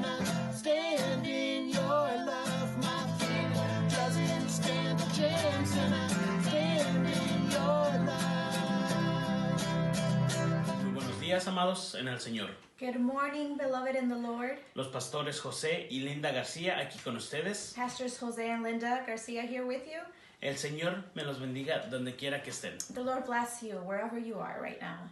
gonna stand in your love. My faith doesn't stand a chance. Gonna stand in your love. Muy buenos días, amados en el Señor. Good morning, beloved in the Lord. Los pastores José y Linda García aquí con ustedes. Pastors Jose and Linda Garcia here with you. El Señor me los bendiga donde quiera que estén. The Lord bless you wherever you are right now.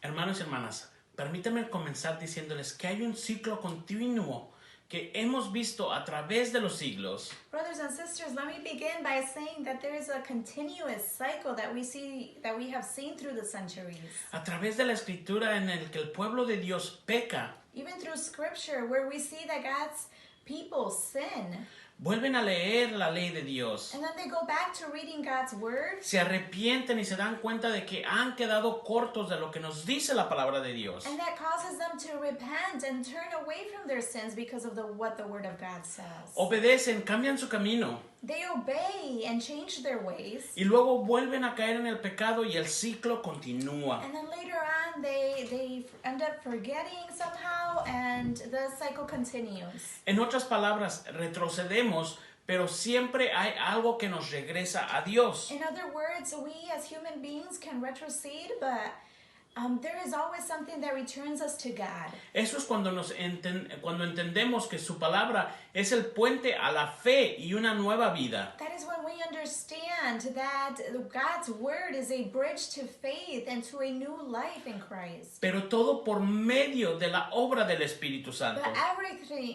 Hermanos y hermanas, permítanme comenzar diciéndoles que hay un ciclo continuo que hemos visto a través de los siglos. Brothers and sisters, let me begin by saying that there is a continuous cycle that we have seen through the centuries. A través de la escritura en el que el pueblo de Dios peca, Even through scripture where we see that God's people sin. vuelven a leer la ley de Dios, And then they go back to reading God's word. se arrepienten y se dan cuenta de que han quedado cortos de lo que nos dice la palabra de Dios. And that causes them to repent and turn away from their sins because of what the word of God says. Obedecen, cambian su camino They obey and change their ways. y luego vuelven a caer en el pecado y el ciclo continúa. And then later on, they end up forgetting somehow, and the cycle continues. En otras palabras, retrocedemos, pero siempre hay algo que nos regresa a Dios. In other words, we as human beings can retrocede, but there is always something that returns us to God. Eso es cuando cuando entendemos que su palabra es el puente a la fe y una nueva vida. That is when we understand that God's word is a bridge to faith and to a new life in Christ. Pero todo por medio de la obra del Espíritu Santo. But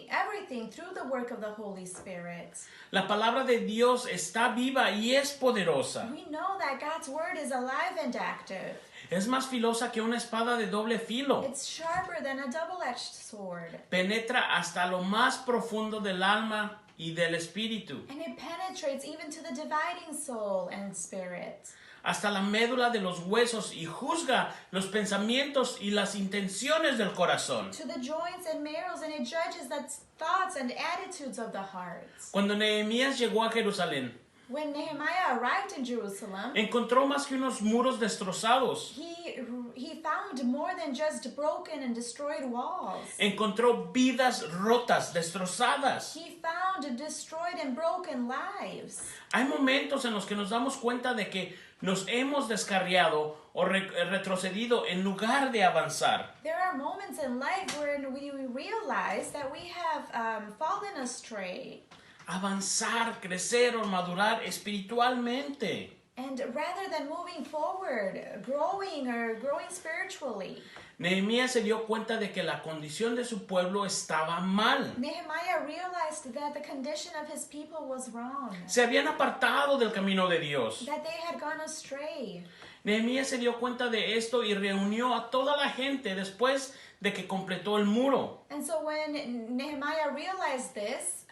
everything through the work of the Holy Spirit. La palabra de Dios está viva y es poderosa. We know that God's word is alive and active. Es más filosa que una espada de doble filo. It's sharper than a double-edged sword. Penetra hasta lo más profundo del alma y del espíritu, And it penetrates even to the dividing soul and spirit. hasta la médula de los huesos y juzga los pensamientos y las intenciones del corazón. To the joints and marrows, and it judges the thoughts and attitudes of the heart. Cuando Nehemías llegó a Jerusalén, When Nehemiah arrived in Jerusalem, encontró más que unos muros destrozados. he found more than just broken and destroyed walls. Encontró vidas rotas, destrozadas. He found destroyed and broken lives. Hay momentos en los que nos damos cuenta de que nos hemos descarriado o retrocedido en lugar de avanzar. There are moments in life when we realize that we have fallen astray. Avanzar, crecer o madurar espiritualmente. And rather than moving forward, growing spiritually, Nehemías se dio cuenta de que la condición de su pueblo estaba mal. Nehemiah realized that the condition of his people was wrong, Se habían apartado del camino de Dios. that they had gone astray. Nehemías se dio cuenta de esto y reunió a toda la gente después de que completó el muro. And so when Nehemiah realized this,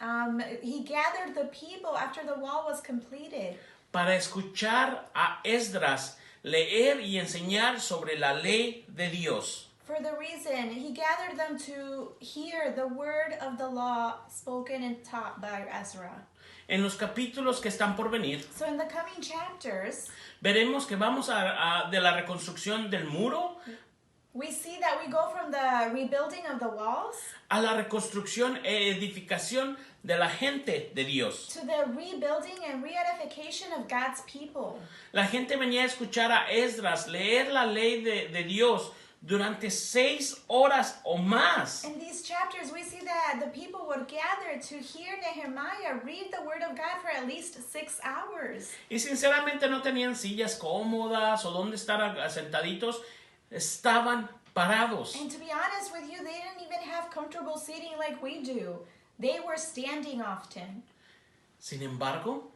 he gathered the people after the wall was completed Para escuchar a Esdras leer y enseñar sobre la ley de Dios. for the reason he gathered them to hear the word of the law spoken and taught by Ezra. En los capítulos que están por venir, So in the coming chapters, veremos que vamos de la reconstrucción del muro we see that we go from the rebuilding of the walls a la reconstrucción e edificación de la gente de Dios. to the rebuilding and reedification of God's people. La gente venía a escuchar a Esdras leer la ley de Dios durante 6 horas o más. In these chapters, we see that the people would gather to hear Nehemiah read the word of God for at least 6 hours. Y sinceramente no tenían sillas cómodas o donde estar sentaditos. Estaban parados. And to be honest with you, they didn't even have comfortable seating like we do. They were standing often. Sin embargo,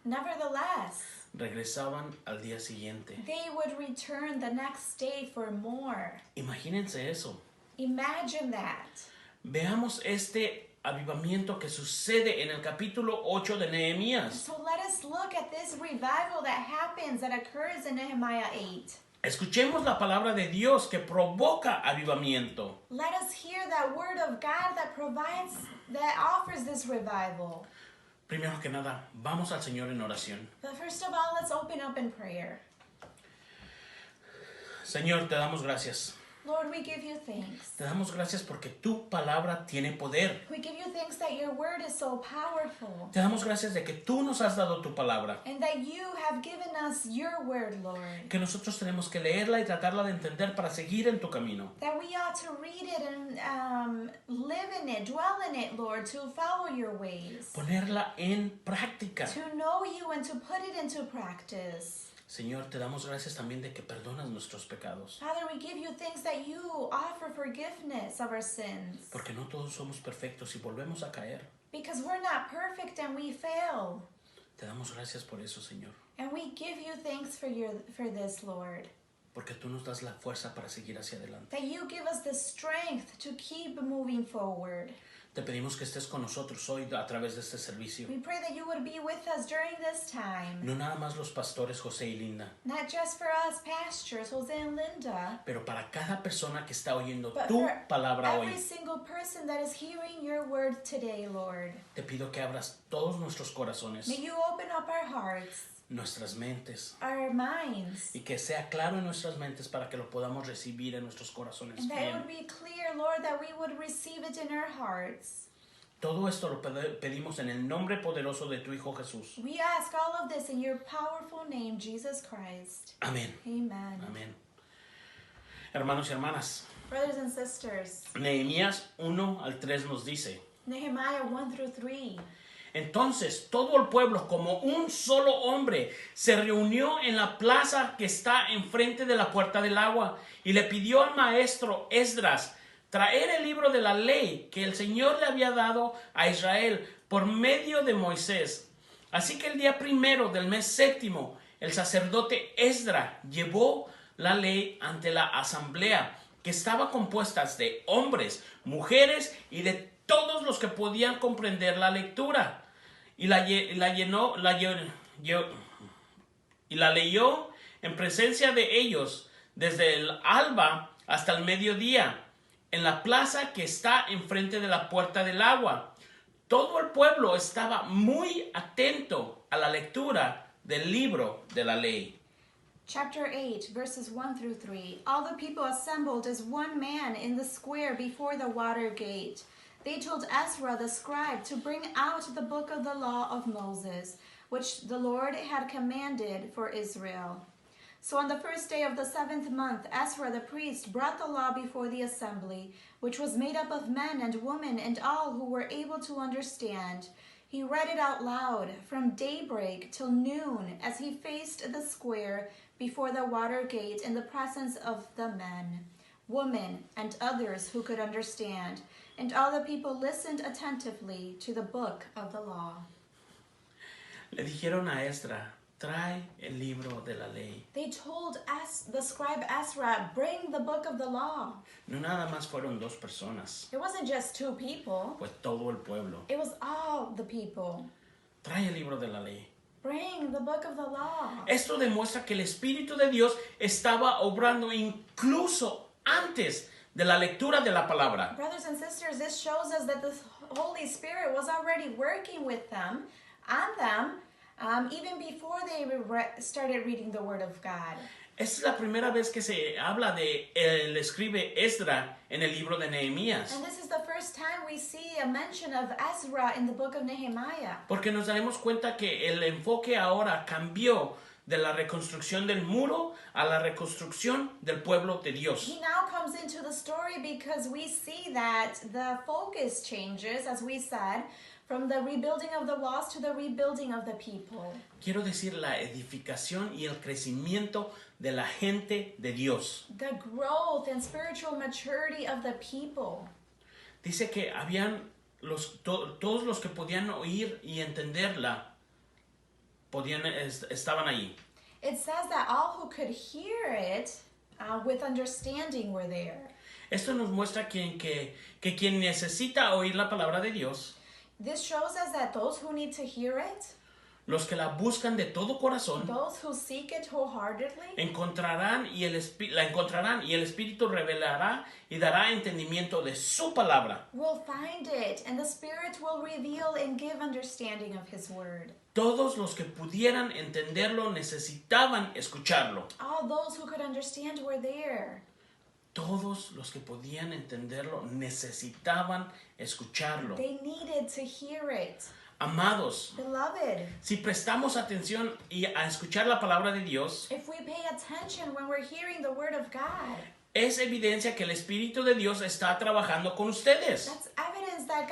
Nevertheless, regresaban al día siguiente. they would return the next day for more. Imagínense eso. Imagine that. Veamos este avivamiento que sucede en el capítulo 8 de Nehemías. So let us look at this revival that occurs in Nehemiah 8. Escuchemos la palabra de Dios que provoca avivamiento. Let us hear that word of God that offers this revival. Primero que nada, vamos al Señor en oración. But first of all, let's open up in prayer. Señor, te damos gracias. Lord, we give you thanks. Te damos gracias porque tu palabra tiene poder. We give you thanks that your word is so powerful Te damos gracias de que tú nos has dado tu palabra. and that you have given us your word, Lord. Que nosotros tenemos que leerla y tratarla de entender para seguir en tu camino. That we ought to read it and live in it, dwell in it, Lord, to follow your ways, Ponerla en práctica. to know you and to put it into practice. Señor, te damos gracias también de que perdonas nuestros pecados. Father, we give you thanks that you offer forgiveness of our sins. Porque no todos somos perfectos y volvemos a caer. Because we're not perfect and we fail. Te damos gracias por eso, Señor. And we give you thanks for this, Lord. Porque tú nos das la fuerza para seguir hacia adelante. That you give us the strength to keep moving forward. Te pedimos que estés con nosotros hoy a través de este servicio. We pray that you would be with us during this time. No nada más los pastores José y Linda, Not just for us pastors, Jose and Linda, pero para cada persona que está oyendo but tu for palabra every hoy. single person that is hearing your word today, Lord. Te pido que abras todos nuestros corazones, May you open up our hearts, nuestras mentes, our minds, y que sea claro en nuestras mentes para que lo podamos recibir en nuestros corazones and that it would bien. be clear, Lord, that we would receive it in our hearts. Todo esto lo pedimos en el nombre poderoso de tu Hijo Jesús. We ask all of this in your powerful name, Jesus Christ. Amén. Amen. Amén. Hermanos y hermanas, Brothers and sisters, Nehemías 1 al 3 nos dice: Nehemiah 1 through 3. Entonces todo el pueblo, como un solo hombre, se reunió en la plaza que está enfrente de la puerta del agua y le pidió al maestro Esdras traer el libro de la ley que el Señor le había dado a Israel por medio de Moisés. Así que el día primero del mes séptimo, el sacerdote Esdras llevó la ley ante la asamblea, que estaba compuesta de hombres, mujeres y de todos los que podían comprender la lectura, y la leyó en presencia de ellos desde el alba hasta el mediodía, en la plaza que está enfrente de la puerta del agua. Todo el pueblo estaba muy atento a la lectura del libro de la ley. Chapter 8, verses 1 through 3. All the people assembled as one man in the square before the water gate. They told Ezra the scribe to bring out the book of the law of Moses, which the Lord had commanded for Israel. So on the first day of the 7th month, Ezra the priest brought the law before the assembly, which was made up of men and women and all who were able to understand. He read it out loud from daybreak till noon as he faced the square before the water gate in the presence of the men, women, and others who could understand. And all the people listened attentively to the book of the law. Le dijeron a Esdras: trae el libro de la ley. They told the scribe Ezra, bring the book of the law. No nada más fueron dos personas, It wasn't just two people. fue todo el pueblo. It was all the people. Trae el libro de la ley. Bring the book of the law. Esto demuestra que el Espíritu de Dios estaba obrando incluso antes de la lectura de la palabra. Brothers and sisters, this shows us that the Holy Spirit was already working with them, on them, even before they started reading the Word of God. Esta es la primera vez que se habla de el escribe Esdras en el libro de Nehemías. And this is the first time we see a mention of Ezra in the book of Nehemiah. Porque nos daremos cuenta que el enfoque ahora cambió de la reconstrucción del muro a la reconstrucción del pueblo de Dios. He now comes into the story because we see that the focus changes, as we said, from the rebuilding of the walls to the rebuilding of the people. Quiero decir la edificación y el crecimiento de la gente de Dios. The growth and spiritual maturity of the people. Dice que habían todos los que podían oír y entenderla estaban allí. It says that all who could hear it with understanding were there. Esto nos muestra que quien necesita oír la palabra de Dios, This shows us that those who need to hear it, los que la buscan de todo corazón, those who seek it wholeheartedly, la encontrarán y el Espíritu revelará y dará entendimiento de su palabra. will find it, and the Spirit will reveal and give understanding of His Word. Todos los que pudieran entenderlo necesitaban escucharlo. All those who could understand were there. todos los que podían entenderlo necesitaban escucharlo. They needed to hear it. Amados, Beloved, si prestamos atención a escuchar la palabra de Dios, if we pay attention when we're hearing the word of God, es evidencia que el Espíritu de Dios está trabajando con ustedes. that's evidence that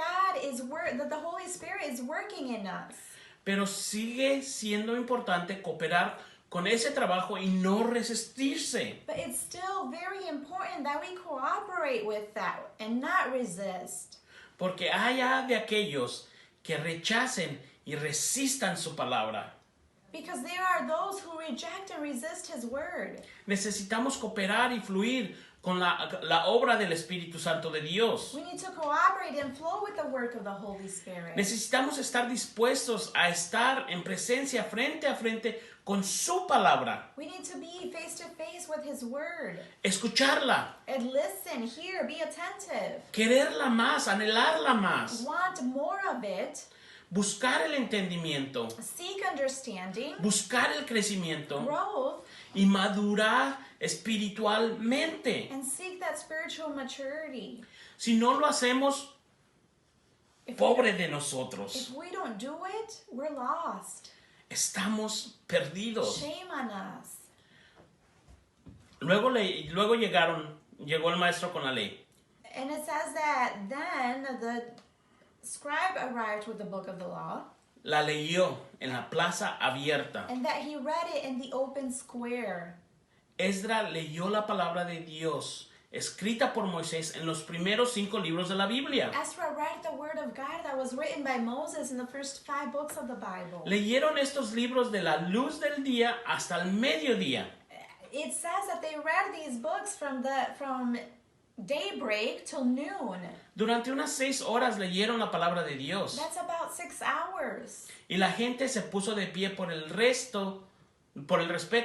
that the Holy Spirit is working in us. Pero sigue siendo importante cooperar con ese trabajo y no resistirse. But it's still very important that we cooperate with that and not resist. Porque haya de aquellos que rechacen y resistan su palabra. Because there are those who reject and resist His word. Necesitamos cooperar y fluir con la obra del Espíritu Santo de Dios. We need to cooperate and flow with the work of the Holy Spirit. Necesitamos estar dispuestos a estar en presencia frente a frente con su palabra. We need to be face to face with His word. Escucharla, And listen, hear, be attentive. quererla más, anhelarla más, Want more of it. buscar el entendimiento, Seek understanding, buscar el crecimiento growth, y madurar espiritualmente. and seek that spiritual maturity. Si no lo hacemos, If pobre de nosotros, If we don't do it, we're lost. estamos perdidos. Shame on us. Luego llegó el maestro con la ley. And it says that then the scribe arrived with the book of the law, La leyó en la plaza abierta. and that he read it in the open square. Esdra leyó la palabra de Dios, escrita por Moisés en los primeros 5 libros de la Biblia. Ezra read the word of God that was written by Moses in the first 5 books of the Bible. Leyeron estos libros de la luz del día hasta el mediodía. It says that they read these books from daybreak till noon. Durante unas 6 horas leyeron la palabra de Dios. That's about 6 hours. Y la gente se puso de pie por el respeto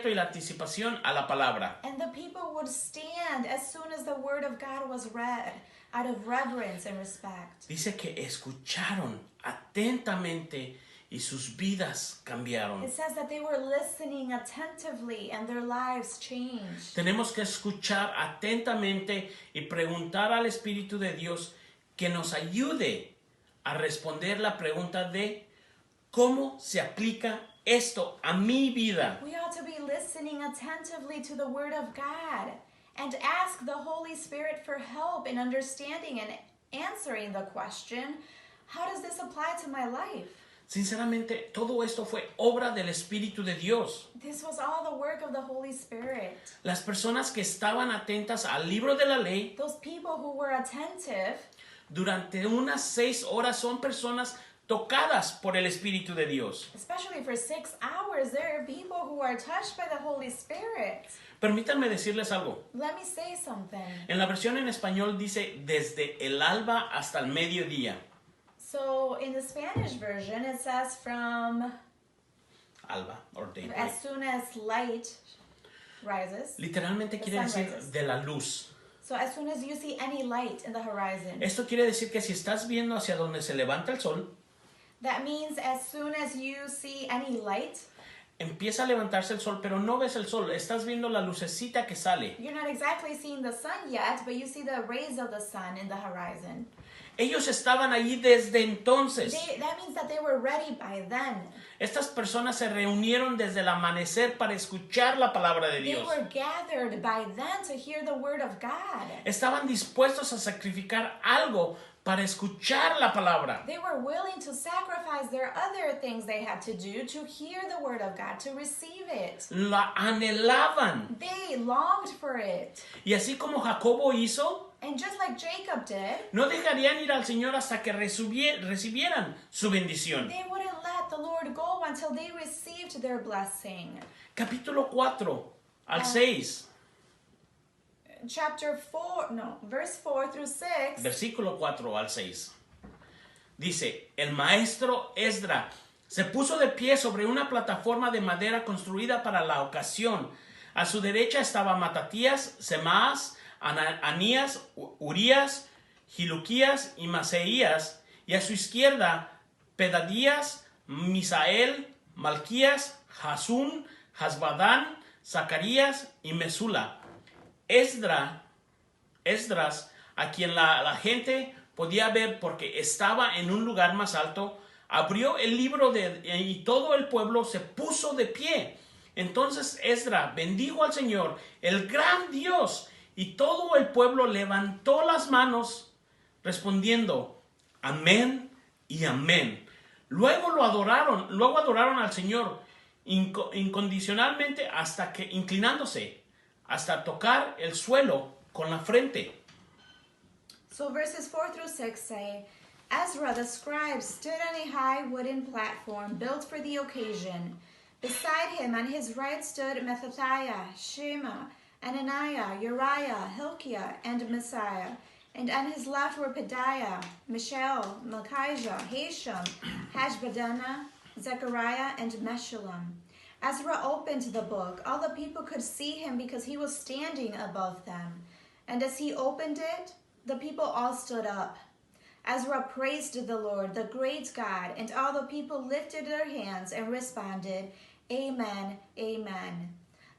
y la anticipación a la palabra. And the people would stand as soon as the word of God was read, out of reverence and respect. Dice que escucharon atentamente y sus vidas cambiaron. It says that they were listening attentively and their lives changed. Tenemos que escuchar atentamente y preguntar al Espíritu de Dios que nos ayude a responder la pregunta de ¿cómo se aplica esto a mi vida? We ought to be listening attentively to the word of God and ask the Holy Spirit for help in understanding and answering the question, how does this apply to my life? Sinceramente, todo esto fue obra del Espíritu de Dios. This was all the work of the Holy Spirit. Las personas que estaban atentas al libro de la ley Those people who were attentive durante unas 6 horas son personas tocadas por el Espíritu de Dios. especially for 6 hours, there are people who are touched by the Holy Spirit. Permítanme decirles algo. Let me say something. En la versión en español dice desde el alba hasta el mediodía. So in the Spanish version, it says from Alba or daybreak. as soon as light rises. Literalmente The quiere sun decir rises. de la luz. So as soon as you see any light in the horizon, Esto quiere decir que si estás viendo hacia donde se levanta el sol, that means as soon as you see any light, empieza a levantarse el sol, pero no ves el sol, estás viendo la lucecita que sale. you're not exactly seeing the sun yet, but you see the rays of the sun in the horizon. Ellos estaban allí desde entonces. That means that they were ready by then. Estas personas se reunieron desde el amanecer para escuchar la palabra de They Dios. were gathered by then to hear the word of God. Estaban dispuestos a sacrificar algo para escuchar la palabra. They were willing to sacrifice their other things they had to do to hear the word of God, to receive it. La anhelaban. They longed for it. Y así como Jacobo hizo, And just like Jacob did, no dejarían ir al Señor hasta que recibieran su bendición. they wouldn't let the Lord go until they received their blessing. Capítulo 4 al 6, Verse 4 through 6. versículo 4 al 6. Dice, el maestro Esdra se puso de pie sobre una plataforma de madera construida para la ocasión. A su derecha estaba Matatías, Semaas, Anías, Urías, Giluquías y Maseías, y a su izquierda Pedadías, Misael, Malquías, Jasún, Hasbadán, Zacarías y Mesula. Esdra Esdras, a quien la gente podía ver porque estaba en un lugar más alto, abrió el libro y todo el pueblo se puso de pie. Entonces Esdras bendijo al Señor, el gran Dios, y todo el pueblo levantó las manos respondiendo amén y amén. Luego adoraron al Señor incondicionalmente inclinándose hasta tocar el suelo con la frente. So verses 4 through 6 say, Ezra the scribe stood on a high wooden platform built for the occasion. Beside him on his right stood Methathiah, Shema, Ananiah, Uriah, Hilkiah, and Messiah. And on his left were Pedaiah, Mishael, Malchijah, Hashem, Hashbaddanah, Zechariah, and Meshullam. Ezra opened the book. All the people could see him because he was standing above them. And as he opened it, the people all stood up. Ezra praised the Lord, the great God, and all the people lifted their hands and responded, Amen, Amen.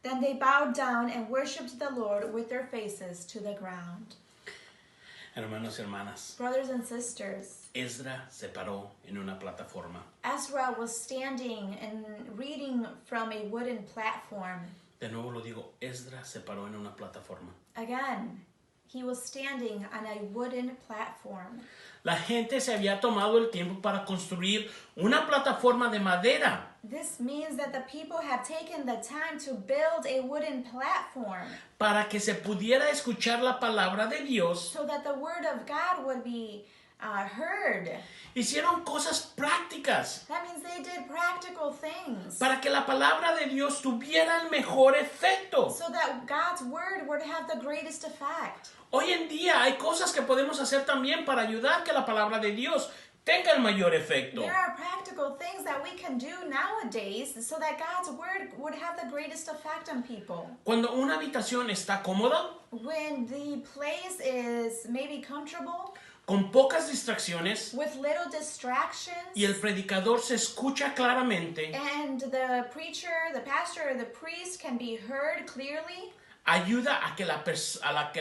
Then they bowed down and worshipped the Lord with their faces to the ground. Hermanos y hermanas, Brothers and sisters, Esdras se paró en una plataforma. Ezra was standing and reading from a wooden platform. De nuevo lo digo, Esdras se paró en una plataforma. Again, he was standing on a wooden platform. La gente se había tomado el tiempo para construir una plataforma de madera This means that the people have taken the time to build a wooden platform para que se pudiera escuchar la palabra de Dios. so that the word of God would be heard. Hicieron cosas prácticas That means they did practical things para que la palabra de Dios tuviera el mejor efecto. so that God's word would have the greatest effect. Hoy en día hay cosas que podemos hacer también para ayudar que la palabra de Dios tenga el mayor efecto. There are practical things that we can do nowadays so that God's word would have the greatest effect on people. Cuando una habitación está cómoda, When the place is maybe comfortable, con pocas distracciones, with little distractions, y el predicador se escucha claramente, and the preacher, the pastor, or the priest can be heard clearly, ayuda a que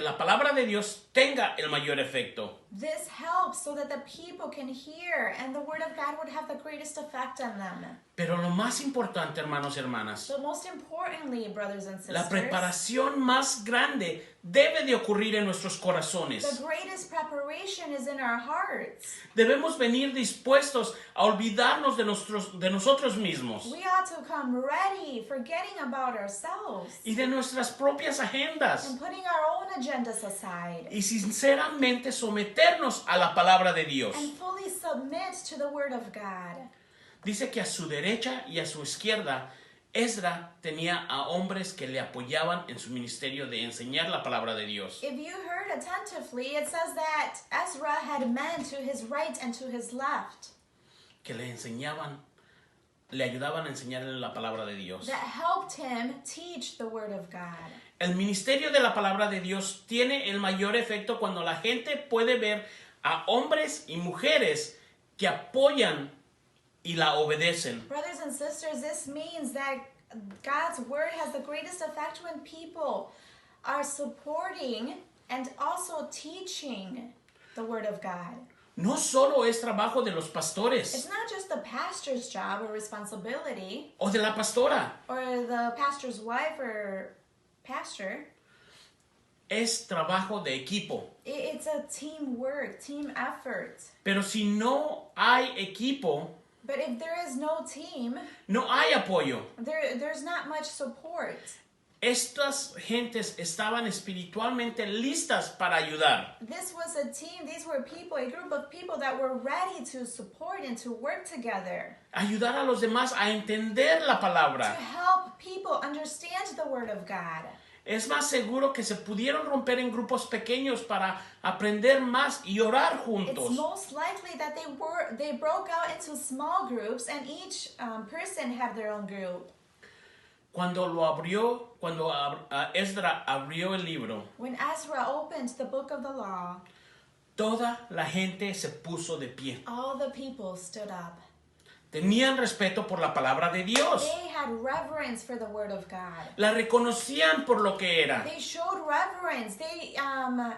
la palabra de Dios tenga el mayor efecto. this helps so that the people can hear and the word of God would have the greatest effect on them. Pero lo más importante, hermanos y hermanas, But most importantly, brothers and la sisters, preparación más grande debe de ocurrir en nuestros corazones. the greatest preparation is in our hearts. Debemos venir dispuestos a olvidarnos de nosotros mismos We ought to come ready, forgetting about ourselves y de nuestras propias agendas and putting our own agendas aside y sinceramente someternos a la palabra de Dios. and fully submit to the word of God. Dice que a su derecha y a su izquierda, Esdras tenía a hombres que le apoyaban en su ministerio de enseñar la palabra de Dios. If you heard attentively, it says that Ezra had men to his right and to his left Que le ayudaban a enseñarle la palabra de Dios. that helped him teach the word of God. El ministerio de la palabra de Dios tiene el mayor efecto cuando la gente puede ver a hombres y mujeres que apoyan y la obedecen. Brothers and sisters, this means that God's word has the greatest effect when people are supporting and also teaching the word of God. No solo es trabajo de los It's pastores not just the pastor's job or responsibility, o de la pastora, or the pastor's wife or pastor. es trabajo de equipo. It's a teamwork, team effort. Pero si no hay equipo, But if there is no team, no hay apoyo. there's not much support. Estas gentes estaban espiritualmente listas para ayudar. This was a team, these were people, a group of people that were ready to support and to work together. Ayudar a los demás a entender la To palabra. help people understand the word of God. Es más seguro que se pudieron romper en grupos pequeños para aprender más y orar It's juntos. most likely that they broke out into small groups and each person had their own group. Cuando Esdras abrió el libro, When Ezra opened the book of the law, toda la gente se puso de pie. all the people stood up. Tenían respeto por la palabra de Dios. They had reverence for the word of God. La reconocían por lo que era. They showed reverence. They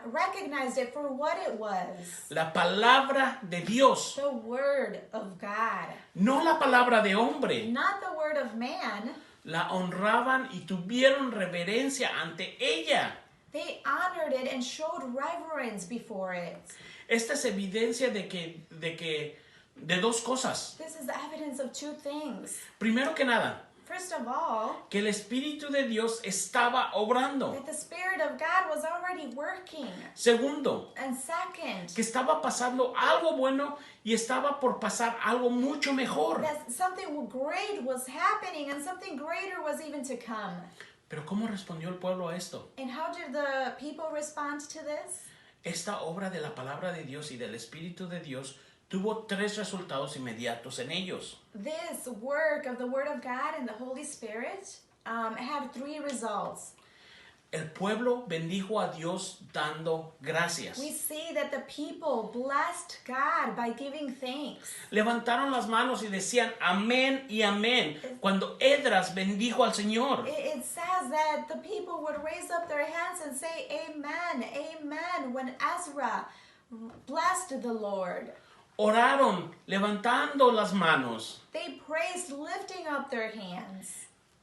recognized it for what it was. La palabra de Dios, The word of God. no la palabra de hombre. Not the word of man. La honraban y tuvieron reverencia ante ella. They honored it and showed reverence before it. Esta es evidencia de dos cosas. This is evidence of two things. Primero que nada, First of all, que el Espíritu de Dios estaba obrando. that the Spirit of God was already working. Segundo, And second, que estaba pasando algo bueno y estaba por pasar algo mucho mejor. that something great was happening and something greater was even to come. Pero ¿cómo respondió el pueblo a esto? And how did the people respond to this? Esta obra de la palabra de Dios y del Espíritu de Dios tuvo tres resultados inmediatos en ellos. This work of the Word of God and the Holy Spirit had three results. El pueblo bendijo a Dios dando gracias. We see that the people blessed God by giving thanks. Levantaron las manos y decían amén y amén cuando Esdras bendijo al Señor. It says that the people would raise up their hands and say amen, amen when Ezra blessed the Lord. Oraron levantando las manos. They praised lifting up their hands.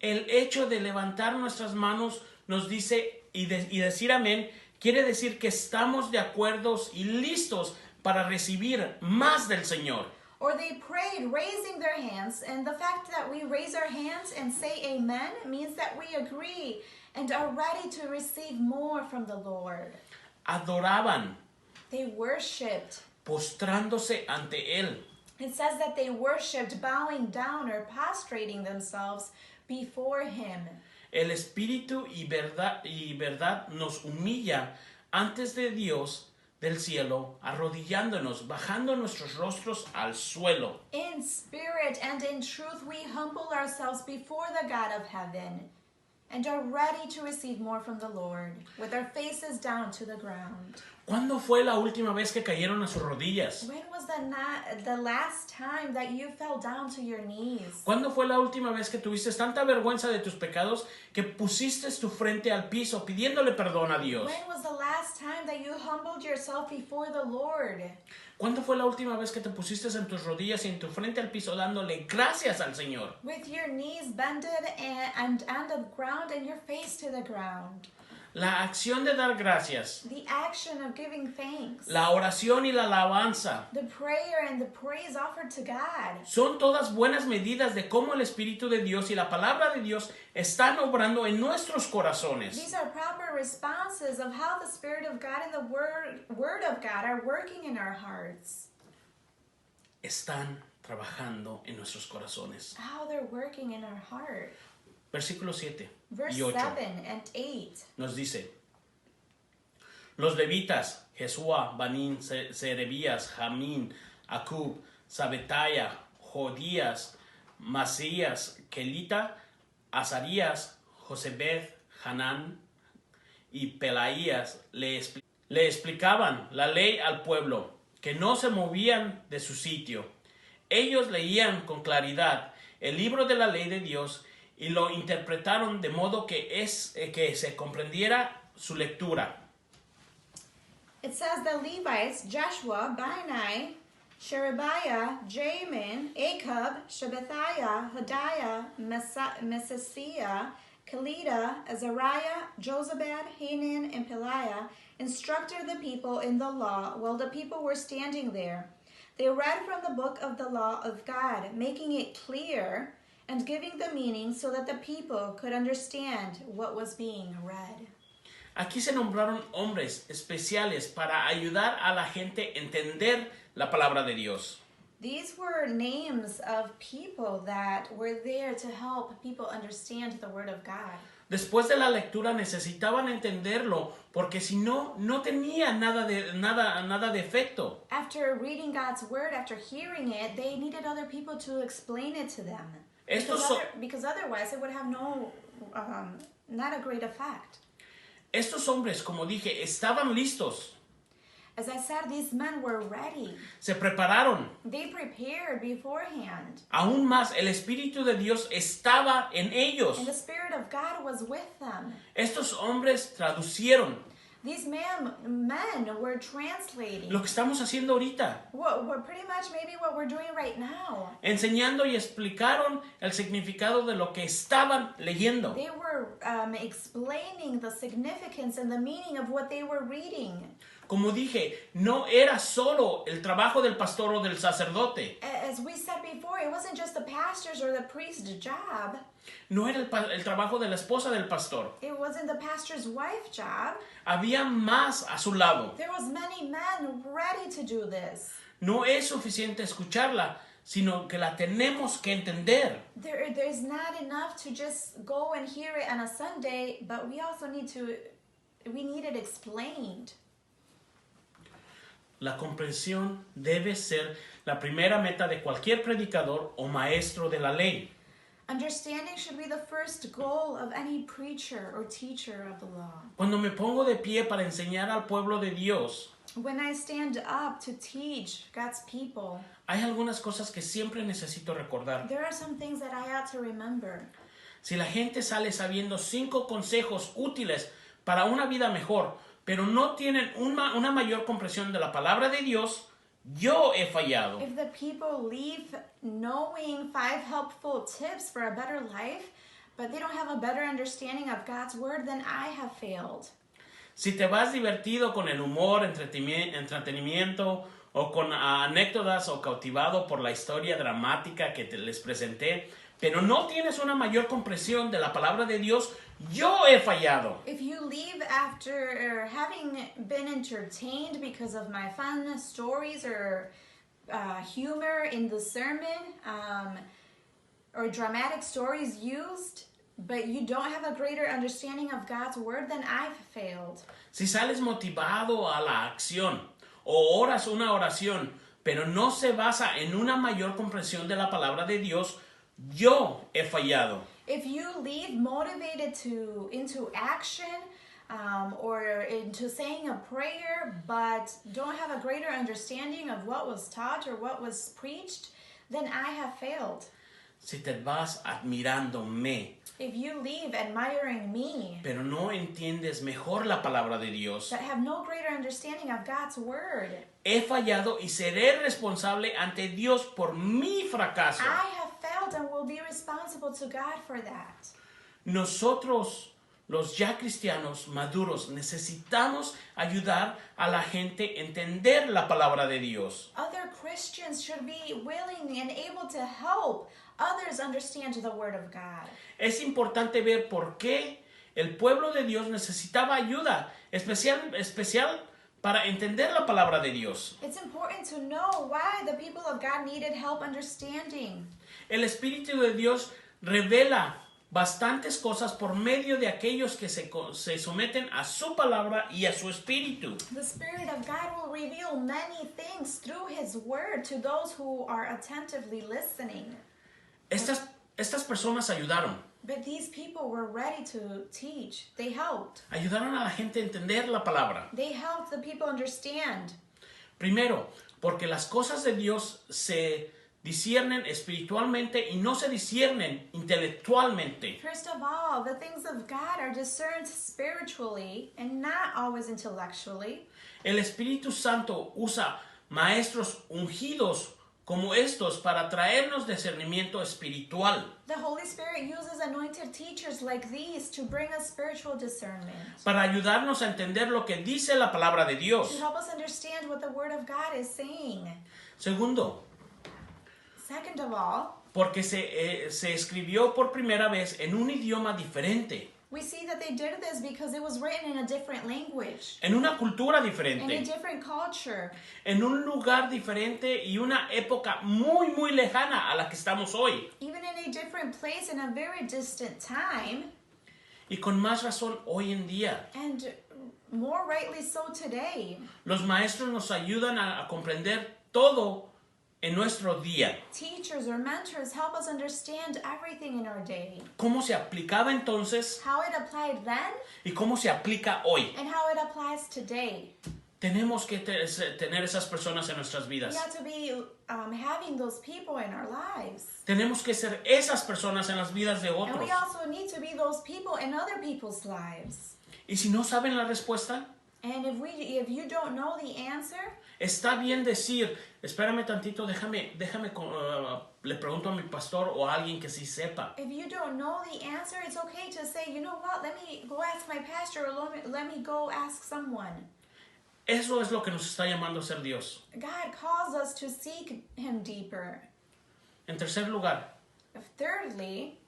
El hecho de levantar nuestras manos nos dice y decir amén quiere decir que estamos de acuerdo y listos para recibir más del Señor. Or they prayed raising their hands, and the fact that we raise our hands and say amen means that we agree and are ready to receive more from the Lord. Adoraban, They worshipped. postrándose ante Él. It says that they worshipped, bowing down or prostrating themselves before Him. El Espíritu y verdad nos humilla antes de Dios del cielo, arrodillándonos, bajando nuestros rostros al suelo. In spirit and in truth, we humble ourselves before the God of heaven and are ready to receive more from the Lord, with our faces down to the ground. ¿Cuándo fue la última vez que cayeron a sus rodillas? When was the last time that you fell down to your knees? ¿Cuándo fue la última vez que tuviste tanta vergüenza de tus pecados que pusiste tu frente al piso pidiéndole perdón a Dios? When was the last time that you humbled yourself before the Lord? ¿Cuándo fue la última vez que te pusiste en tus rodillas y en tu frente al piso dándole gracias al Señor? With your knees bended and on the ground and your face to the ground. La acción de dar gracias, The action of giving thanks. la oración y la alabanza The prayer and the praise offered to God. son todas buenas medidas de cómo el Espíritu de Dios y la palabra de Dios están obrando en nuestros corazones. These are proper responses of how the Spirit of God and the Word of God are working in our hearts. Están trabajando en nuestros corazones. How they're working in our heart. Versículos 7 Verse y 8 7 and 8. nos dice: Los levitas, Jesúa, Banín, Serebías, Jamín, Acub, Sabetaya, Jodías, Masías, Kelita, Azarías, Josebed, Hanán y Pelaías le explicaban la ley al pueblo, que no se movían de su sitio. Ellos leían con claridad el libro de la ley de Dios y lo interpretaron de modo que se comprendiera su lectura. It says the Levites, Joshua, Bani, Sherebiah, Jamin, Acub, Shabbathiah, Hodiah, Messiah, Kelita, Azariah, Jozabad, Hanan, and Peliah instructed the people in the law while the people were standing there. They read from the book of the law of God, making it clear and giving the meaning so that the people could understand what was being read. Aquí se nombraron hombres especiales para ayudar a la gente a entender la palabra de Dios. These were names of people that were there to help people understand the Word of God. Después de la lectura necesitaban entenderlo porque si no, no tenía nada de efecto. After reading God's Word, after hearing it, they needed other people to explain it to them. Because otherwise it would have not a great effect. Estos hombres, como dije, estaban listos. As I said, these men were ready. Se prepararon. They prepared beforehand. Aún más, el Espíritu de Dios estaba en ellos. And the Spirit of God was with them. Estos hombres traducieron These men were translating. lo que estamos haciendo ahorita. What pretty much maybe what we're doing right now. Enseñando y explicaron el significado de lo que estaban leyendo. They were explaining the significance and the meaning of what they were reading. Como dije, no era solo el trabajo del pastor o del sacerdote. As we said before, it wasn't just the pastor's or the priest's job. No era el trabajo de la esposa del pastor. It wasn't the pastor's wife's job. Había más a su lado. There was many men ready to do this. No es suficiente escucharla, sino que la tenemos que entender. There's not enough to just go and hear it on a Sunday, but we also need it explained. La comprensión debe ser la primera meta de cualquier predicador o maestro de la ley. Understanding should be the first goal of any preacher or teacher of the law. Cuando me pongo de pie para enseñar al pueblo de Dios, When I stand up to teach God's people, hay algunas cosas que siempre necesito recordar. there are some things that I ought to remember. Si la gente sale sabiendo 5 consejos útiles para una vida mejor, pero no tienen una mayor comprensión de la palabra de Dios, yo he fallado. If the people leave knowing 5 helpful tips for a better life, but they don't have a better understanding of God's word, then I have failed. Si te vas divertido con el humor, entretenimiento o con anécdotas o cautivado por la historia dramática que les presenté, pero no tienes una mayor comprensión de la palabra de Dios, yo he fallado. If you leave after having been entertained because of my fun stories or humor in the sermon or dramatic stories used, but you don't have a greater understanding of God's word, then I've failed. Si sales motivado a la acción o oras una oración, pero no se basa en una mayor comprensión de la palabra de Dios, yo he fallado. If you leave motivated into action or into saying a prayer, but don't have a greater understanding of what was taught or what was preached, then I have failed. Si te vas admirándome, If you leave admiring me, pero no entiendes mejor la palabra de Dios, but have no greater understanding of God's word, he fallado y seré responsable ante Dios por mi fracaso. I have failed and will be responsible to God for that. Nosotros, los ya cristianos maduros, necesitamos ayudar a la gente a entender la palabra de Dios. Other Christians should be willing and able to help others understand the word of God. Es importante ver por qué el pueblo de Dios necesitaba ayuda especial para entender la palabra de Dios. It's important to know why the people of God needed help understanding. El Espíritu de Dios revela bastantes cosas por medio de aquellos que se someten a su palabra y a su espíritu. The Spirit of God will reveal many things through His word to those who are attentively listening. Estas personas ayudaron. But these people were ready to teach. They helped. Ayudaron a la gente a entender la palabra. They helped the people understand. Primero, porque las cosas de Dios se disciernen espiritualmente y no se disciernen intelectualmente. First of all, the things of God are discerned spiritually and not always intellectually. El Espíritu Santo usa maestros ungidos como estos para traernos discernimiento espiritual, The Holy Spirit uses anointed teachers like these to bring us spiritual discernment, para ayudarnos a entender lo que dice la palabra de to Dios. help us understand what the Word of God is saying. Segundo, Second of all, porque se escribió por primera vez en un idioma diferente, we see that they did this because it was written in a different language, en una cultura in a diferente, different culture, en un lugar diferente y una época muy lejana a la que estamos hoy. even in a different place in a very distant time, Y con más razón hoy en día. and more rightly so today. Los maestros nos ayudan a comprender todo en nuestro día. Teachers or mentors help us understand everything in our day, Cómo se aplicaba entonces how it applied then y cómo se aplica hoy. and how it applies today. Tenemos que tener esas personas en nuestras We vidas. have to be having those people in our lives. Tenemos que ser esas personas en las vidas de And otros. we also need to be those people in other people's lives. Y si no saben la respuesta, And if you don't know the answer, está bien decir, espérame tantito, le pregunto a mi pastor o a alguien que sí sepa. if you don't know the answer, it's okay to say, you know what, let me go ask my pastor or let me go ask someone. Eso es lo que nos está llamando a ser Dios. God calls us to seek him deeper. En tercer lugar, Thirdly,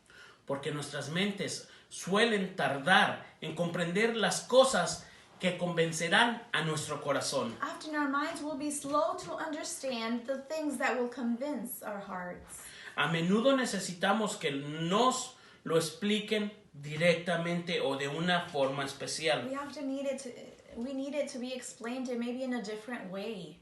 porque nuestras mentes suelen tardar en comprender las cosas que convencerán a nuestro corazón. often our minds will be slow to understand the things that will convince our hearts. A menudo necesitamos que nos lo expliquen directamente o de una forma especial. We need it to be explained and maybe in a different way.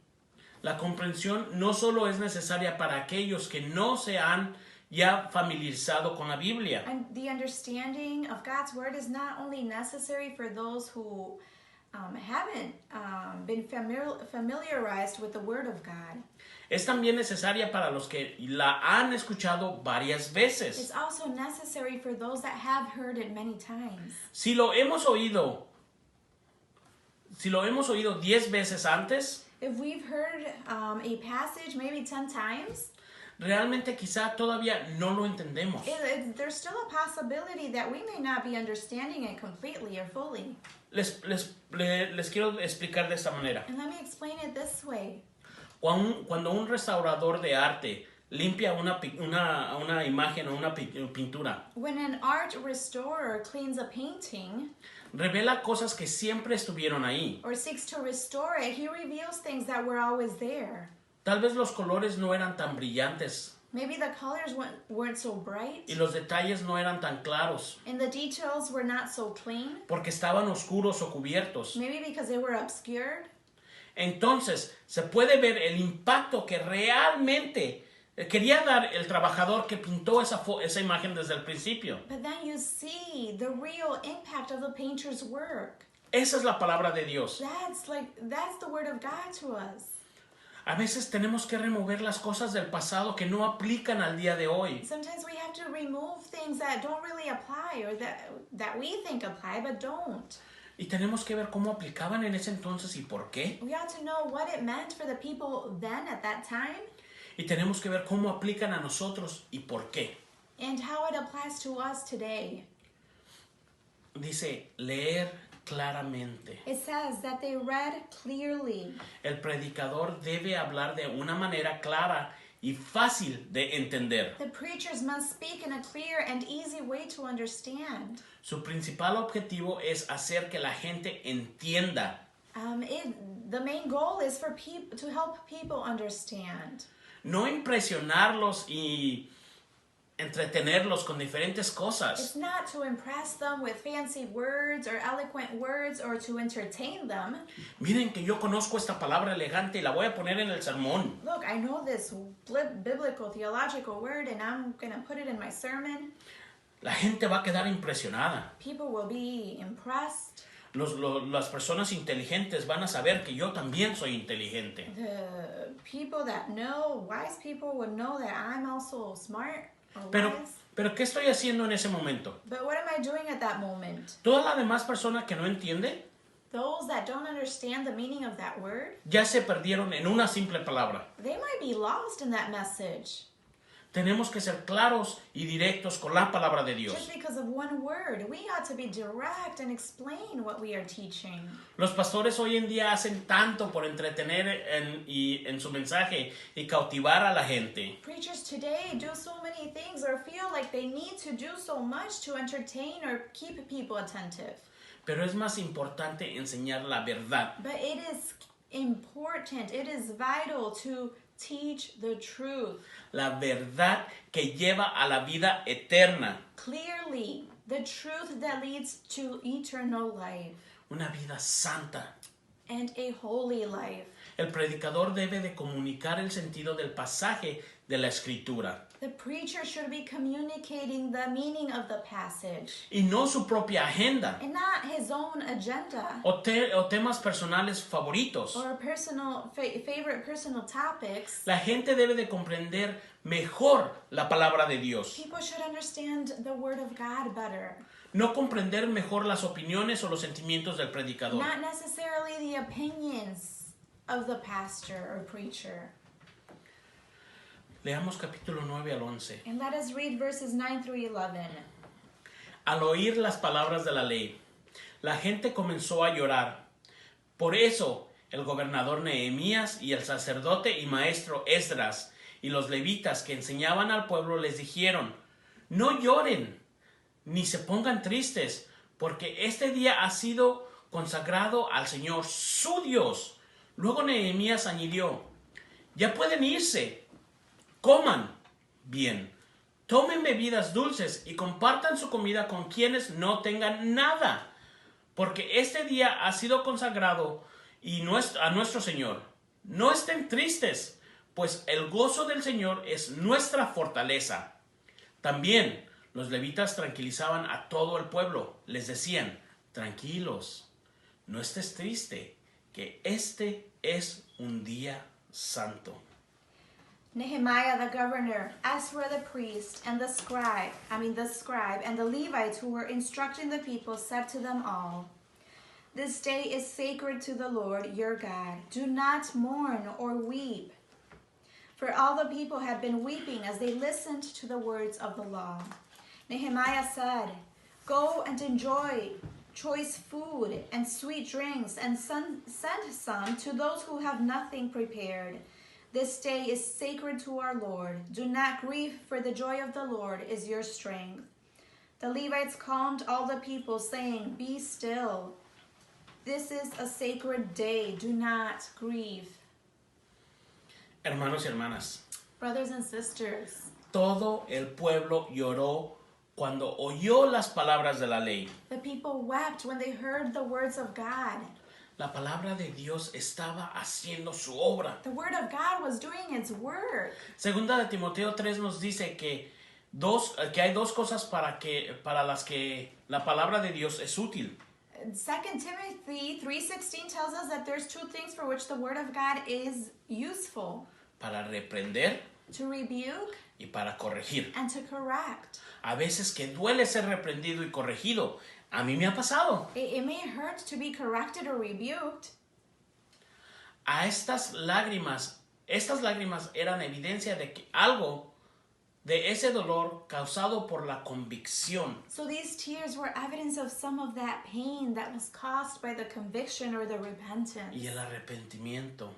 La comprensión no solo es necesaria para aquellos que no se han ya familiarizado con la Biblia. And the understanding of God's word is not only necessary for those who haven't been familiarized with the word of God. Es también necesaria para los que la han escuchado varias veces. It's also necessary for those that have heard it many times. Si lo hemos oído 10 veces antes, If we've heard a passage maybe 10 times, realmente quizá todavía no lo entendemos. there's still a possibility that we may not be understanding it completely or fully. Les quiero explicar de esta manera. And let me explain it this way. Cuando un restaurador de arte limpia una imagen o una pintura, When an art restorer cleans a painting revela cosas que siempre estuvieron ahí. or seeks to restore it, he reveals things that were always there. Tal vez los colores no eran tan brillantes Maybe the colors weren't so bright y los detalles no eran tan claros and the details were not so clean. porque estaban oscuros o cubiertos. Maybe because they were obscured. Entonces se puede ver el impacto que realmente quería dar el trabajador que pintó esa imagen desde el principio. But then you see the real impact of the painter's work. Esa es la palabra de Dios. That's the word of God to us. A veces tenemos que remover las cosas del pasado que no aplican al día de hoy. Sometimes we have to remove things that don't really apply or that we think apply but don't. Y tenemos que ver cómo aplicaban en ese entonces y por qué. We have to know what it meant for the people then at that time Y tenemos que ver cómo aplican a nosotros y por qué. and how it applies to us today. Dice, leer claramente. It says that they read clearly. El predicador debe hablar de una manera clara y fácil de entender. The preachers must speak in a clear and easy way to understand. Su principal objetivo es hacer que la gente entienda. The main goal is for people to help people understand. No impresionarlos y entretenerlos con diferentes cosas. It's not to impress them with fancy words or eloquent words or to entertain them. Miren que yo conozco esta palabra elegante y la voy a poner en el sermón. Look, I know this biblical theological word and I'm going to put it in my sermon. La gente va a quedar impresionada. People will be impressed. Las personas inteligentes van a saber que yo también soy inteligente. The people that know, wise people would know that I'm also smart or Pero wise. ¿qué estoy haciendo en ese momento? But what am I doing at that moment? Toda la demás persona que no entiende Those that don't understand the meaning of that word, ya se perdieron en una simple palabra. they might be lost in that message. Tenemos que ser claros y directos con la palabra de Dios. Just because of one word, we ought to be direct and explain what we are teaching. Los pastores hoy en día hacen tanto por entretener en su mensaje y cautivar a la gente. Preachers today do so many things or feel like they need to do so much to entertain or keep people attentive. Pero es más importante enseñar la verdad. But it is important, it is vital to teach the truth. La verdad que lleva a la vida eterna. Clearly, the truth that leads to eternal life Una vida santa. and a holy life. El predicador debe de comunicar el sentido del pasaje de la escritura The preacher should be communicating the meaning of the passage y no su propia agenda and not his own agenda o temas personales favoritos. or favorite personal topics. La gente debe de comprender mejor la palabra de Dios, People should understand the word of God better, no comprender mejor las opiniones o los sentimientos del predicador. not necessarily the opinions of the pastor or preacher. Leamos capítulo 9 al 11. And let us read verses 9 through 11. Al oír las palabras de la ley, la gente comenzó a llorar. Por eso, el gobernador Nehemías y el sacerdote y maestro Esdras y los levitas que enseñaban al pueblo les dijeron: no lloren, ni se pongan tristes, porque este día ha sido consagrado al Señor su Dios. Luego Nehemías añadió: ya pueden irse, coman bien, tomen bebidas dulces y compartan su comida con quienes no tengan nada, porque este día ha sido consagrado a nuestro Señor. No estén tristes, pues el gozo del Señor es nuestra fortaleza. También los levitas tranquilizaban a todo el pueblo. Les decían: tranquilos, no estés triste, que este es un día santo. Nehemiah the governor, Ezra the priest, and the scribe and the Levites who were instructing the people said to them all, this day is sacred to the Lord your God. Do not mourn or weep. For all the people had been weeping as they listened to the words of the law. Nehemiah said, go and enjoy choice food and sweet drinks, and send some to those who have nothing prepared. This day is sacred to our Lord. Do not grieve, for the joy of the Lord is your strength. The Levites calmed all the people, saying, be still. This is a sacred day. Do not grieve. Hermanos y hermanas, Brothers and sisters, todo el pueblo lloró cuando oyó las palabras de la ley. the people wept when they heard the words of God. La palabra de Dios estaba haciendo su obra. The word of God was doing its work. Segunda de Timoteo 3 nos dice que hay dos cosas para las que la palabra de Dios es útil. 2 Timothy 3:16 tells us that there's two things for which the word of God is useful: Para reprender to rebuke y para corregir. and to correct. A veces que duele ser reprendido y corregido. A mí me ha pasado. It may hurt to be corrected or rebuked. A estas lágrimas eran evidencia de que algo de ese dolor causado por la convicción. So these tears were evidence of some of that pain that was caused by the conviction or the repentance. Y el arrepentimiento.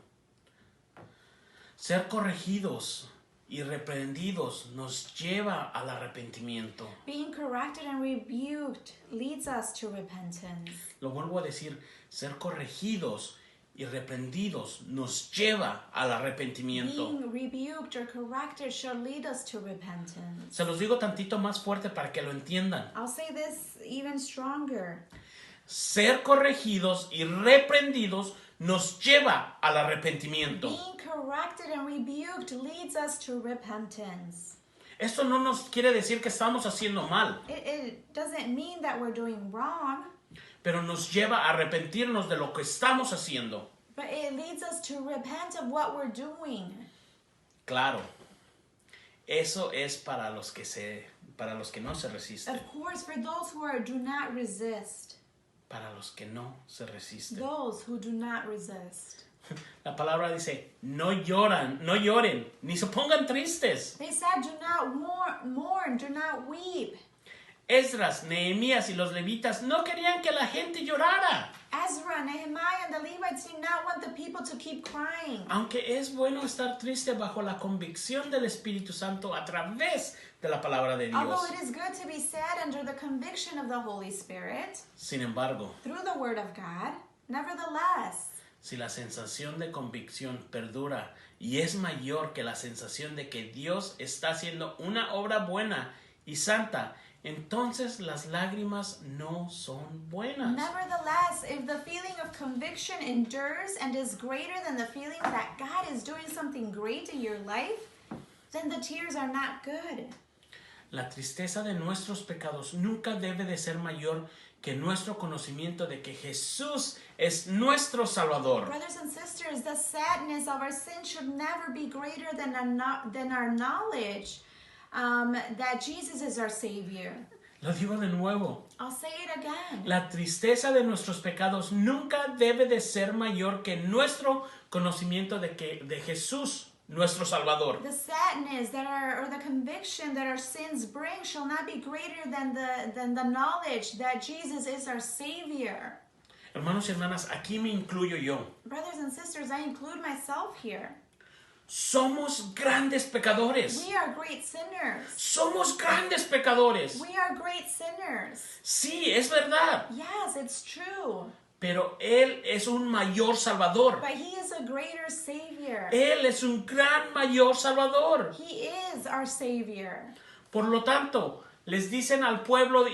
Ser corregidos y reprendidos nos lleva al arrepentimiento. Being corrected and rebuked leads us to repentance. Lo vuelvo a decir, ser corregidos y reprendidos nos lleva al arrepentimiento. Being rebuked or corrected should lead us to repentance. Se los digo tantito más fuerte para que lo entiendan. I'll say this even stronger. Ser corregidos y reprendidos nos lleva al arrepentimiento. Being corrected and rebuked leads us to repentance. Esto no nos quiere decir que estamos haciendo mal, It doesn't mean that we're doing wrong, pero nos lleva a arrepentirnos de lo que estamos haciendo. but it leads us to repent of what we're doing. Claro, eso es para los que no se resisten. Of course, for those who do not resist. Para los que no se resisten. Those who do not resist. La palabra dice, no lloren, ni se pongan tristes. They said, do not mourn, do not weep. Esdras, Nehemías y los levitas no querían que la gente llorara. Ezra, Nehemiah, and the Levites did not want the people to keep crying. Aunque es bueno estar triste bajo la convicción del Espíritu Santo a través de la palabra de Dios. Although it is good to be sad under the conviction of the Holy Spirit, Sin embargo, through the Word of God, nevertheless, si la sensación de convicción perdura y es mayor que la sensación de que Dios está haciendo una obra buena y santa entonces las lágrimas no son buenas. Nevertheless, if the feeling of conviction endures and is greater than the feeling that God is doing something great in your life, then the tears are not good. La tristeza de nuestros pecados nunca debe de ser mayor que nuestro conocimiento de que Jesús es nuestro Salvador. Brothers and sisters, the sadness of our sin should never be greater than our knowledge that Jesus is our Savior. Lo digo de nuevo. I'll say it again. La tristeza de nuestros pecados nunca debe de ser mayor que nuestro conocimiento de Jesús, nuestro Salvador. The sadness or the conviction that our sins bring shall not be greater than the knowledge that Jesus is our Savior. Hermanos y hermanas, aquí me incluyo yo. Brothers and sisters, I include myself here. Somos grandes pecadores. We are great sinners. Somos grandes pecadores. We are great sinners. Sí, es verdad. Yes, it's true. Pero Él es un mayor Salvador. But He is a greater Savior. Él es un gran mayor Salvador. He is our Savior. Por lo tanto, les dicen al pueblo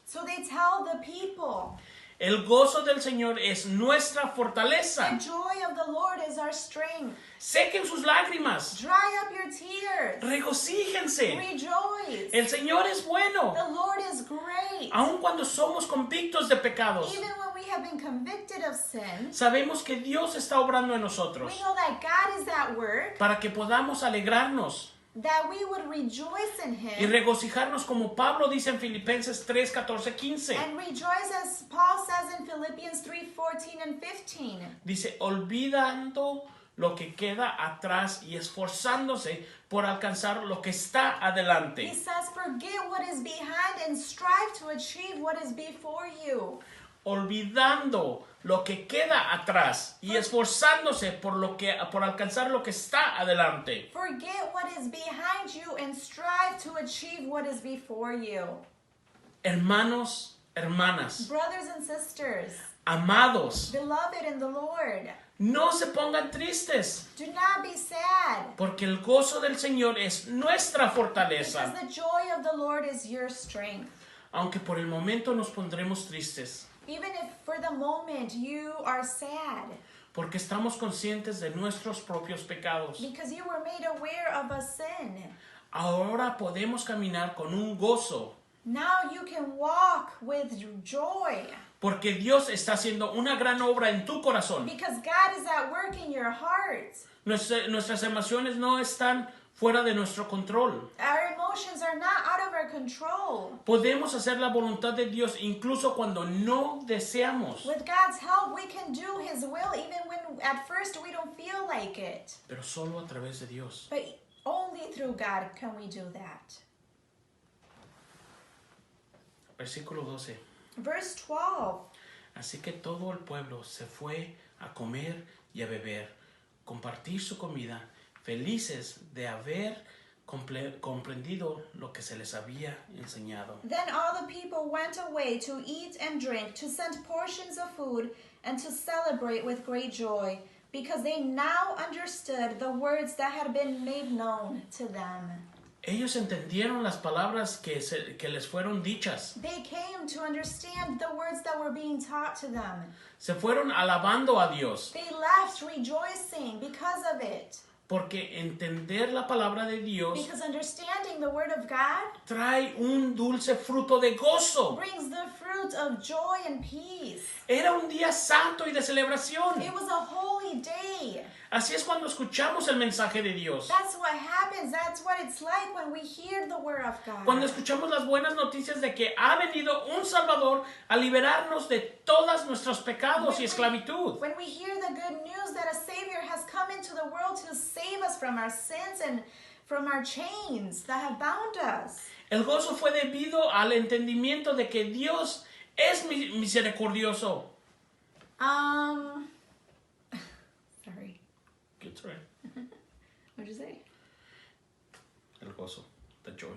So they tell the people, el gozo del Señor es nuestra the fortaleza. joy of the Lord is our strength. Sequen sus lágrimas. Dry up your tears. Regocíjense. Rejoice. El Señor es bueno. The Lord is great. Aun cuando somos convictos de pecados, Even when we have been convicted of sin, sabemos que Dios está obrando en nosotros we know that God is at work, para que podamos alegrarnos that we would rejoice in y Him, regocijarnos como Pablo dice en Filipenses 3, 14, 15. and rejoice as Paul says in Philippians 3:14 and 15. Dice, olvidando lo que queda atrás y esforzándose por alcanzar lo que está He adelante. says, forget what is behind and strive to achieve what is before you. Olvidando lo que queda atrás y esforzándose por alcanzar lo que está adelante. Forget what is behind you and strive to achieve what is before you. Hermanos, hermanas, Brothers and sisters, amados, beloved in the Lord, no se pongan tristes, do not be sad, porque el gozo del Señor es nuestra fortaleza. because the joy of the Lord is your strength. Aunque por el momento nos pondremos tristes, Even if for the moment you are sad, porque estamos conscientes de nuestros propios pecados. because you were made aware of a sin. Ahora podemos caminar con un gozo, Now you can walk with joy, porque Dios está haciendo una gran obra en tu corazón. because God is at work in your heart. Nuestras emociones no están fuera de nuestro control. Our emotions are not out of our control. Podemos hacer la voluntad de Dios incluso cuando no deseamos, With God's help, we can do His will even when at first we don't feel like it. pero solo a través de Dios. But only through God can we do that. Versículo 12. Verse 12. Así que todo el pueblo se fue a comer y a beber, compartir su comida, felices de haber comprendido lo que se les había enseñado. Then all the people went away to eat and drink, to send portions of food, and to celebrate with great joy, because they now understood the words that had been made known to them. Ellos entendieron las palabras que les fueron dichas. They came to understand the words that were being taught to them. Se fueron alabando a Dios, They left rejoicing because of it. porque entender la palabra de Dios Because understanding the word of God trae un dulce fruto de gozo. brings the fruit of joy and peace. Era un día santo y de celebración. It was a holy day. Así es cuando escuchamos el mensaje de Dios. That's what happens. That's what it's like when we hear the word of God. Cuando escuchamos las buenas noticias de que ha venido un Salvador a liberarnos de todos nuestros pecados y esclavitud. When we hear the good news that a Savior has come into the world to save us from our sins and from our chains that have bound us. El gozo fue debido al entendimiento de que Dios es misericordioso. Sorry. That's right. What'd you say? El gozo, the joy.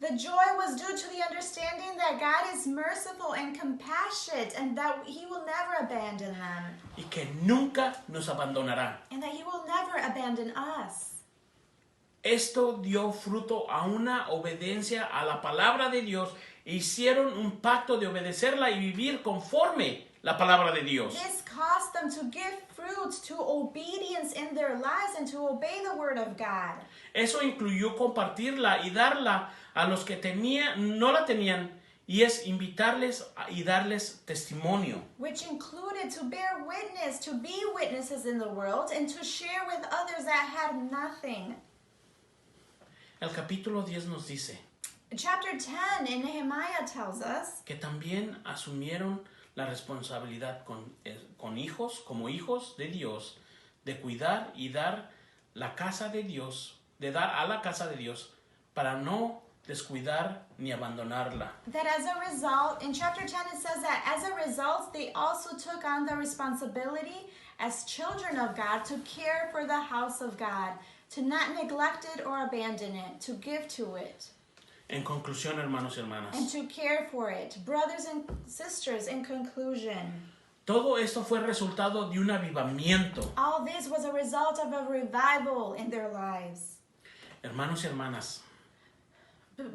The joy was due to the understanding that God is merciful and compassionate and that He will never abandon them. Y que nunca nos abandonará. And that He will never abandon us. Esto dio fruto a una obediencia a la palabra de Dios e hicieron un pacto de obedecerla y vivir conforme la palabra de Dios. This caused them to give fruit to obedience in their lives and to obey the word of God. Eso incluyó compartirla y darla a los que no la tenían, y es invitarles y darles testimonio. Which included to bear witness, to be witnesses in the world, and to share with others that had nothing. El capítulo 10 nos dice Chapter 10 in Nehemiah tells us que también asumieron la responsabilidad como hijos de Dios, de cuidar y dar la casa de Dios, de dar a la casa de Dios, para no descuidar ni abandonarla. that as a result, in chapter 10 it says that as a result, they also took on the responsibility as children of God to care for the house of God, to not neglect it or abandon it, to give to it, En conclusión, hermanos y and hermanas, to care for it. Brothers and sisters, in conclusion, todo esto fue resultado de un avivamiento. all this was a result of a revival in their lives. Hermanos y hermanas,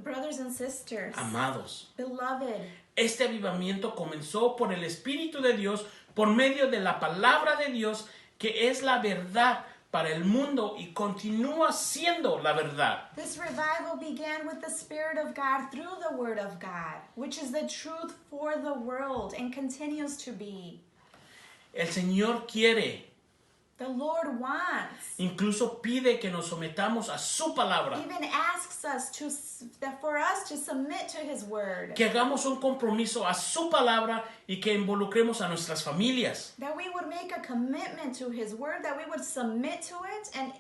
Brothers and sisters, amados, beloved, este avivamiento comenzó por el Espíritu de Dios, por medio de la palabra de Dios, que es la verdad para el mundo y continúa siendo la verdad. this revival began with the Spirit of God through the Word of God, which is the truth for the world and continues to be. El Señor quiere, The Lord wants, incluso pide que nos sometamos a su palabra, even asks us for us to submit to His Word, que hagamos un compromiso a su palabra y que involucremos a nuestras familias, that we would make a commitment to His Word, that we would submit to it and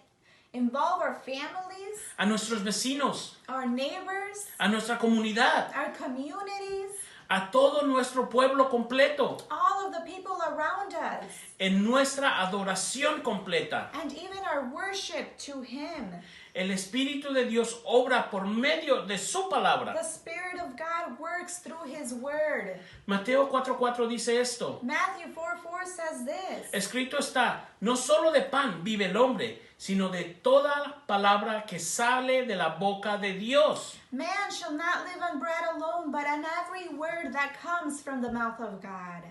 involve our families, a nuestros vecinos, our neighbors, a nuestra comunidad, our communities, a todo nuestro pueblo completo, all of the people around us, en nuestra adoración completa. and even our worship to Him. El Espíritu de Dios obra por medio de su palabra. The Spirit of God works through His Word. Mateo 4:4 dice esto. Matthew 4:4 says this. Escrito está, no solo de pan vive el hombre, sino de toda palabra que sale de la boca de Dios. Man shall not live on bread alone, but on every word that comes from the mouth of God.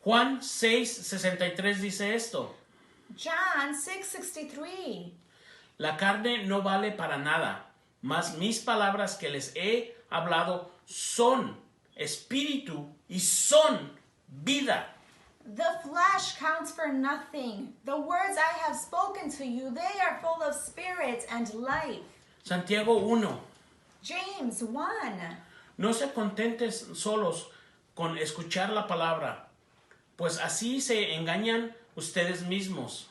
Juan 6:63 dice esto. John 6:63. La carne no vale para nada, mas mis palabras que les he hablado son espíritu y son vida. The flesh counts for nothing. The words I have spoken to you, they are full of spirit and life. Santiago 1. James 1. No se contentes solos con escuchar la palabra, pues así se engañan ustedes mismos.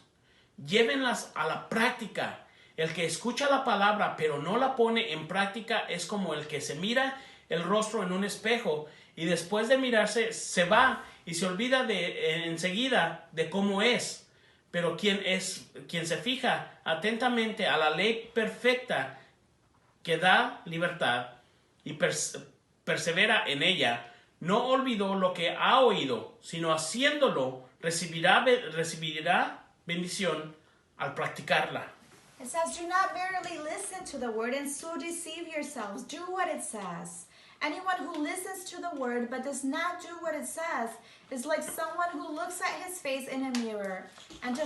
Llévenlas a la práctica. El que escucha la palabra pero no la pone en práctica es como el que se mira el rostro en un espejo y después de mirarse se va y se olvida enseguida de cómo es. Pero quien se fija atentamente a la ley perfecta que da libertad y persevera en ella, no olvidó lo que ha oído, sino haciéndolo recibirá bendición al practicarla. It says, do not merely listen to the word and so deceive yourselves. Do what it says. Anyone who listens to the word but does not do what it says is like someone who looks at his face in a mirror and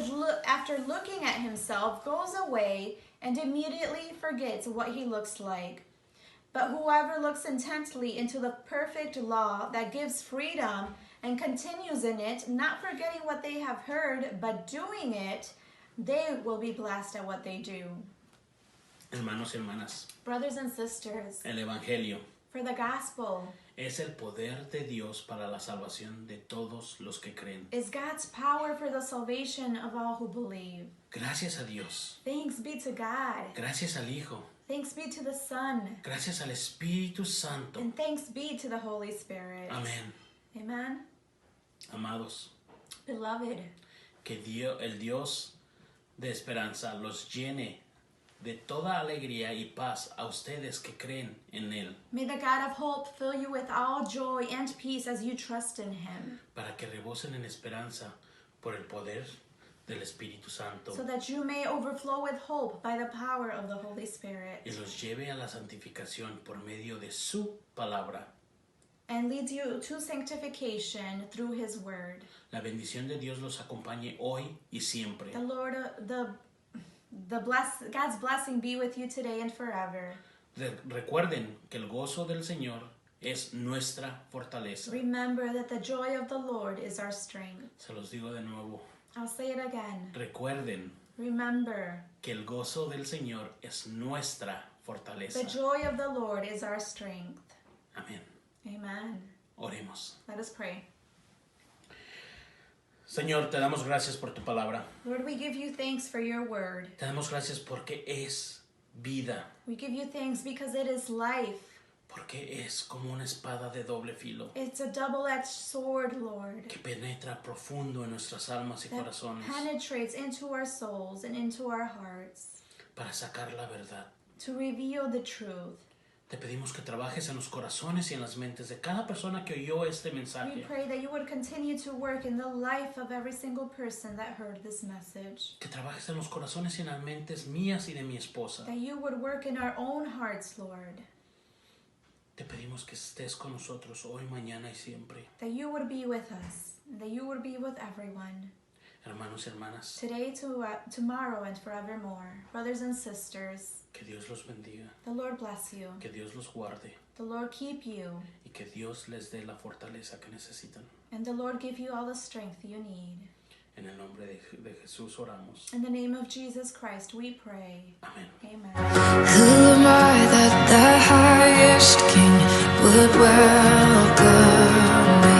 after looking at himself goes away and immediately forgets what he looks like. But whoever looks intently into the perfect law that gives freedom and continues in it, not forgetting what they have heard, but doing it, they will be blessed at what they do. Hermanos y hermanas, Brothers and sisters, el Evangelio for the gospel es el poder de Dios para la salvación de todos los que creen. is God's power for the salvation of all who believe. Gracias a Dios, Thanks be to God. gracias al Hijo, Thanks be to the Son. gracias al Espíritu Santo. And thanks be to the Holy Spirit. Amén. Amen. Amados, Beloved, que el Dios de esperanza los llene de toda alegría y paz a ustedes que creen en Él, may the God of hope fill you with all joy and peace as you trust in Him, para que rebosen en esperanza por el poder del Espíritu Santo so that you may overflow with hope by the power of the Holy Spirit, y los lleve a la santificación por medio de su palabra. and leads you to sanctification through his word. La bendición de Dios los acompañe hoy y siempre. The Lord, God's blessing be with you today and forever. Recuerden que el gozo del Señor es nuestra fortaleza. Remember that the joy of the Lord is our strength. Se los digo de nuevo. I'll say it again. Recuerden Remember, que el gozo del Señor es nuestra fortaleza. the joy of the Lord is our strength. Amén. Amen. Oremos. Let us pray. Señor, te damos gracias por tu palabra. Lord, we give you thanks for your word. Te damos gracias porque es vida. We give you thanks because it is life. Porque es como una espada de doble filo It's a double-edged sword, Lord, que penetra profundo en nuestras almas y that corazones penetrates into our souls and into our hearts para sacar la verdad. to reveal the truth. Te pedimos que trabajes en los corazones y en las mentes de cada persona que oyó este We mensaje. pray that you would continue to work in the life of every single person that heard this message. Que trabajes en los corazones y en las mentes mías y de mi esposa. That you would work in our own hearts, Lord. Te pedimos que estés con nosotros hoy, mañana y siempre. That you would be with us. That you would be with everyone. Hermanos y hermanas, Today, tomorrow, and forevermore. Brothers and sisters, que Dios los bendiga, the Lord bless you. que Dios los guarde The Lord keep you. y que Dios les dé la fortaleza que necesitan. And the Lord give you all the strength you need. En el nombre de Jesús oramos. In the name of Jesus Christ, we pray. Amén. Amen. Who am I that the highest king would welcome me?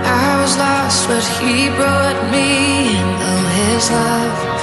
I was lost, but he brought me in. Oh, his love